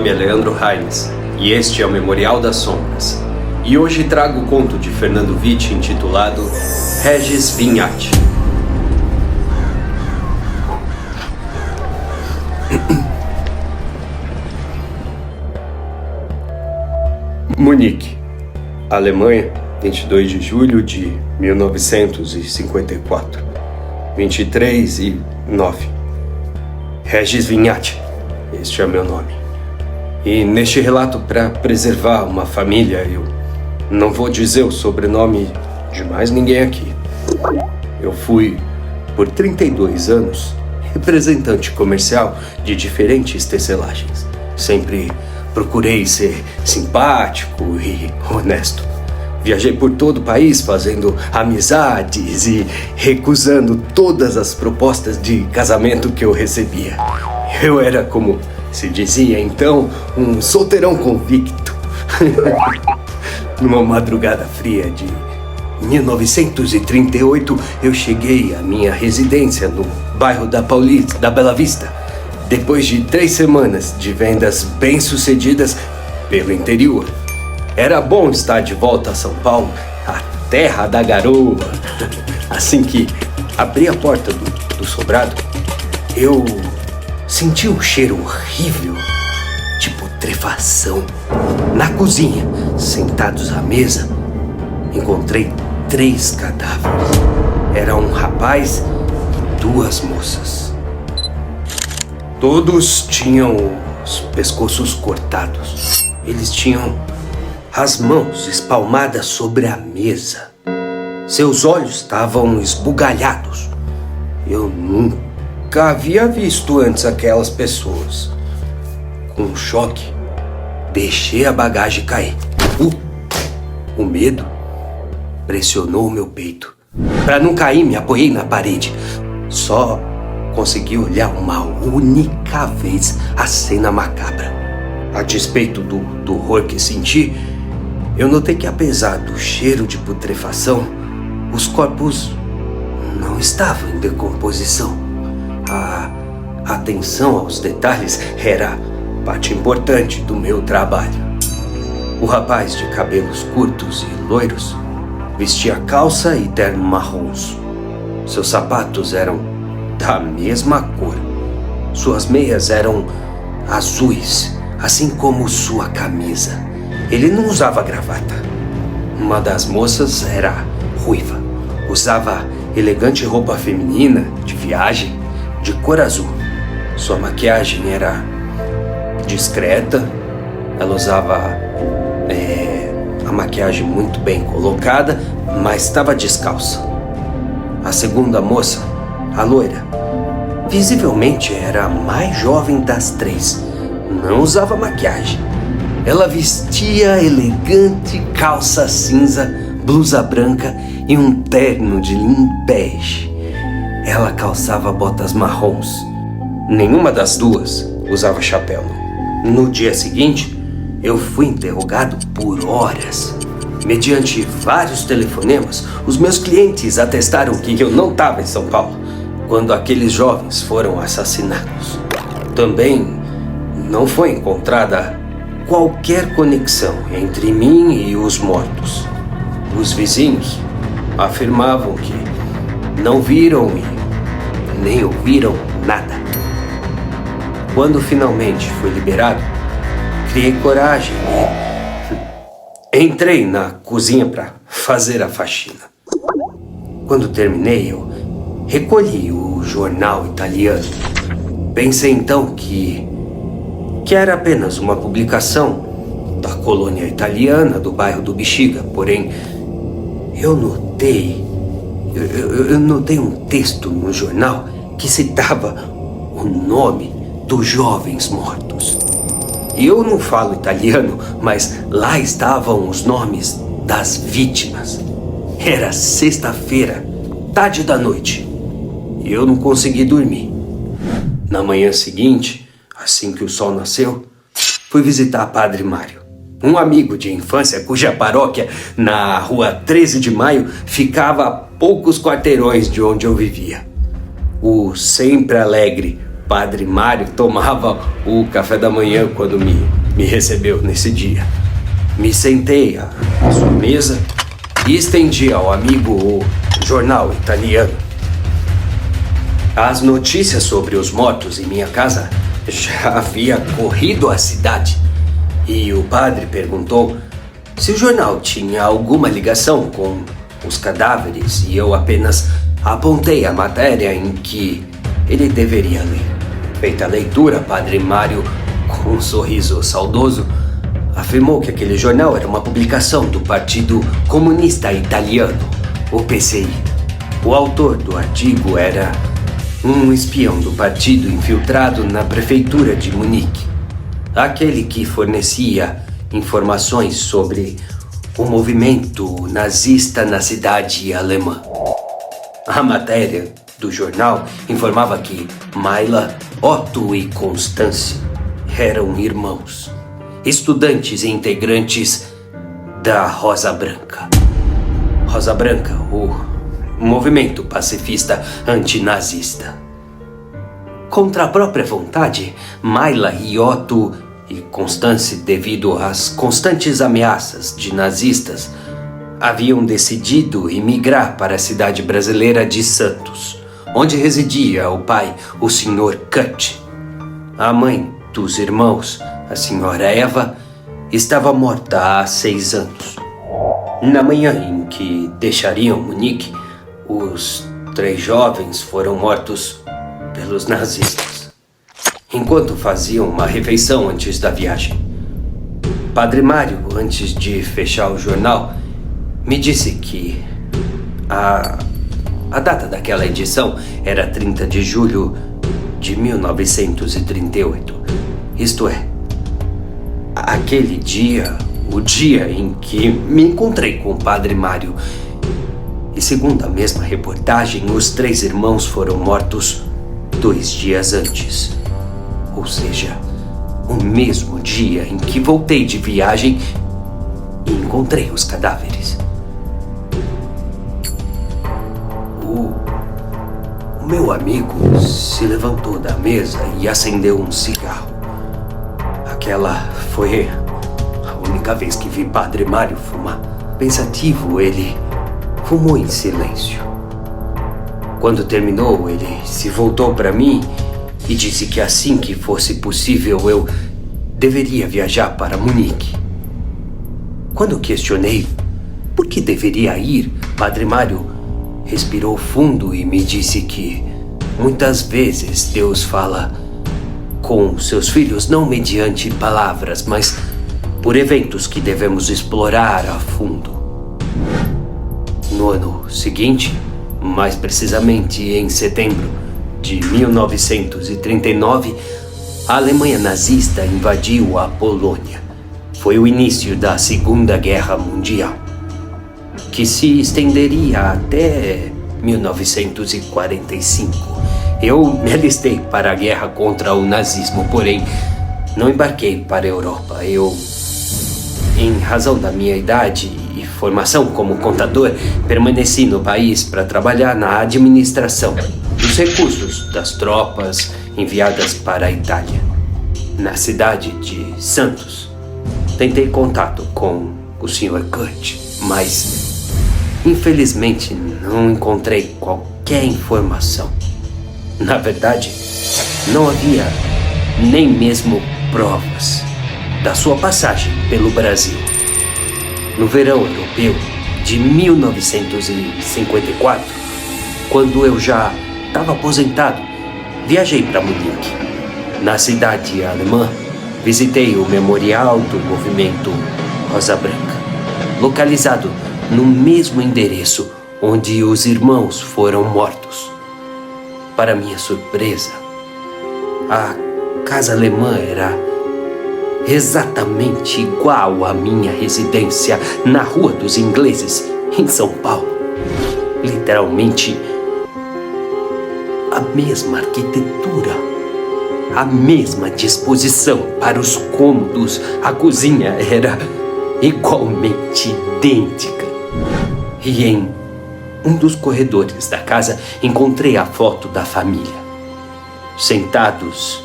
nome é Leandro Haines e este é o Memorial das Sombras. E hoje trago o conto de Fernando Witt intitulado Regis Vignati. Munique, Alemanha, 22 de julho de 1954, 23:09. Regis Vignati, este é meu nome. E neste relato, para preservar uma família, eu não vou dizer o sobrenome de mais ninguém aqui. Eu fui, por 32 anos, representante comercial de diferentes tecelagens. Sempre procurei ser simpático e honesto. Viajei por todo o país fazendo amizades e recusando todas as propostas de casamento que eu recebia. Eu era, como se dizia então, um solteirão convicto. Numa madrugada fria de 1938, eu cheguei à minha residência no bairro da Paulista, da Bela Vista, depois de 3 semanas de vendas bem-sucedidas pelo interior. Era bom estar de volta a São Paulo, a terra da garoa. Assim que abri a porta do sobrado, eu senti um cheiro horrível de putrefação. Na cozinha, sentados à mesa, encontrei 3 cadáveres. Era um rapaz e 2 moças. Todos tinham os pescoços cortados. Eles tinham as mãos espalmadas sobre a mesa. Seus olhos estavam esbugalhados. Eu nunca havia visto antes aquelas pessoas. Com um choque, deixei a bagagem cair. O medo pressionou meu peito. Para não cair, me apoiei na parede. Só consegui olhar uma única vez a cena macabra. A despeito do horror que senti, eu notei que, apesar do cheiro de putrefação, os corpos não estavam em decomposição. A atenção aos detalhes era parte importante do meu trabalho. O rapaz de cabelos curtos e loiros vestia calça e terno marrons. Seus sapatos eram da mesma cor. Suas meias eram azuis, assim como sua camisa. Ele não usava gravata. Uma das moças era ruiva. Usava elegante roupa feminina de viagem de cor azul. Sua maquiagem era discreta. Ela usava a maquiagem muito bem colocada, mas estava descalça. A segunda moça, a loira, visivelmente era a mais jovem das 3. Não usava maquiagem. Ela vestia elegante calça cinza, blusa branca e um terno de linho bege. Ela calçava botas marrons. Nenhuma das 2 usava chapéu. No dia seguinte, eu fui interrogado por horas. Mediante vários telefonemas, os meus clientes atestaram que eu não estava em São Paulo quando aqueles jovens foram assassinados. Também não foi encontrada qualquer conexão entre mim e os mortos. Os vizinhos afirmavam que não viram e nem ouviram nada. Quando finalmente fui liberado, criei coragem e entrei na cozinha para fazer a faxina. Quando terminei, eu recolhi o jornal italiano. Pensei então que era apenas uma publicação da colônia italiana do bairro do Bexiga. Porém, eu notei um texto no jornal que citava o nome dos jovens mortos. E eu não falo italiano, mas lá estavam os nomes das vítimas. Era sexta-feira, tarde da noite, e eu não consegui dormir. Na manhã seguinte, assim que o sol nasceu, fui visitar Padre Mário, um amigo de infância cuja paróquia, na rua 13 de Maio, ficava a poucos quarteirões de onde eu vivia. O sempre alegre Padre Mário tomava o café da manhã quando me recebeu nesse dia. Me sentei à sua mesa e estendi ao amigo o jornal italiano. As notícias sobre os mortos em minha casa já havia corrido a cidade e o padre perguntou se o jornal tinha alguma ligação com os cadáveres e eu apenas apontei a matéria em que ele deveria ler. Feita a leitura, Padre Mário, com um sorriso saudoso, afirmou que aquele jornal era uma publicação do Partido Comunista Italiano, o PCI. O autor do artigo era um espião do partido infiltrado na prefeitura de Munique, aquele que fornecia informações sobre o movimento nazista na cidade alemã. A matéria do jornal informava que Mayla, Otto e Constance eram irmãos, estudantes e integrantes da Rosa Branca. Rosa Branca, o movimento pacifista antinazista. Contra a própria vontade, Mayla e Otto e Constance, devido às constantes ameaças de nazistas, haviam decidido emigrar para a cidade brasileira de Santos, onde residia o pai, o Sr. Cut. A mãe dos irmãos, a Sra. Eva, estava morta há 6 anos. Na manhã em que deixariam Munique, os 3 jovens foram mortos pelos nazistas, enquanto faziam uma refeição antes da viagem. Padre Mário, antes de fechar o jornal, me disse que a data daquela edição era 30 de julho de 1938. Isto é, aquele dia, o dia em que me encontrei com o Padre Mário. E segundo a mesma reportagem, os 3 irmãos foram mortos 2 dias antes. Ou seja, o mesmo dia em que voltei de viagem e encontrei os cadáveres. O meu amigo se levantou da mesa e acendeu um cigarro. Aquela foi a única vez que vi Padre Mário fumar. Pensativo, ele fumou em silêncio. Quando terminou, ele se voltou para mim e disse que assim que fosse possível eu deveria viajar para Munique. Quando questionei por que deveria ir, Padre Mário respirou fundo e me disse que muitas vezes Deus fala com seus filhos não mediante palavras, mas por eventos que devemos explorar a fundo. No ano seguinte, mais precisamente em setembro de 1939, a Alemanha nazista invadiu a Polônia. Foi o início da Segunda Guerra Mundial, que se estenderia até 1945. Eu me alistei para a guerra contra o nazismo, porém não embarquei para a Europa. Em razão da minha idade e formação como contador, permaneci no país para trabalhar na administração dos recursos das tropas enviadas para a Itália. Na cidade de Santos, tentei contato com o Sr. Cut, mas infelizmente não encontrei qualquer informação. Na verdade, não havia nem mesmo provas da sua passagem pelo Brasil. No verão europeu de 1954, quando eu já estava aposentado, viajei para Munique. Na cidade alemã, visitei o memorial do movimento Rosa Branca, localizado no mesmo endereço onde os irmãos foram mortos. Para minha surpresa, a casa alemã era exatamente igual à minha residência na Rua dos Ingleses, em São Paulo. Literalmente, a mesma arquitetura, a mesma disposição para os cômodos, a cozinha era igualmente idêntica. E em um dos corredores da casa encontrei a foto da família. Sentados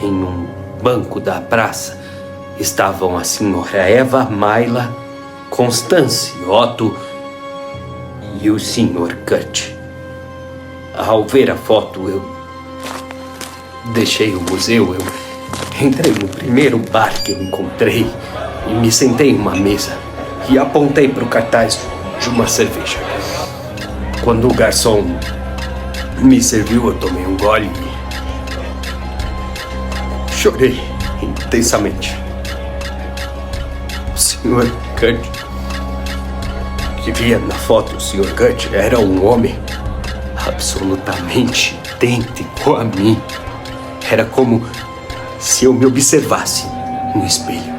em um banco da praça estavam a senhora Eva, Mayla, Constance, Otto e o Sr. Kurt. Ao ver a foto, eu deixei o museu, eu entrei no primeiro bar que eu encontrei e me sentei em uma mesa e apontei para o cartaz de uma cerveja. Quando o garçom me serviu, eu tomei um gole e chorei intensamente. O Sr. Kurt, que via na foto, o Sr. Kurt era um homem absolutamente idêntico a mim. Era como se eu me observasse no espelho.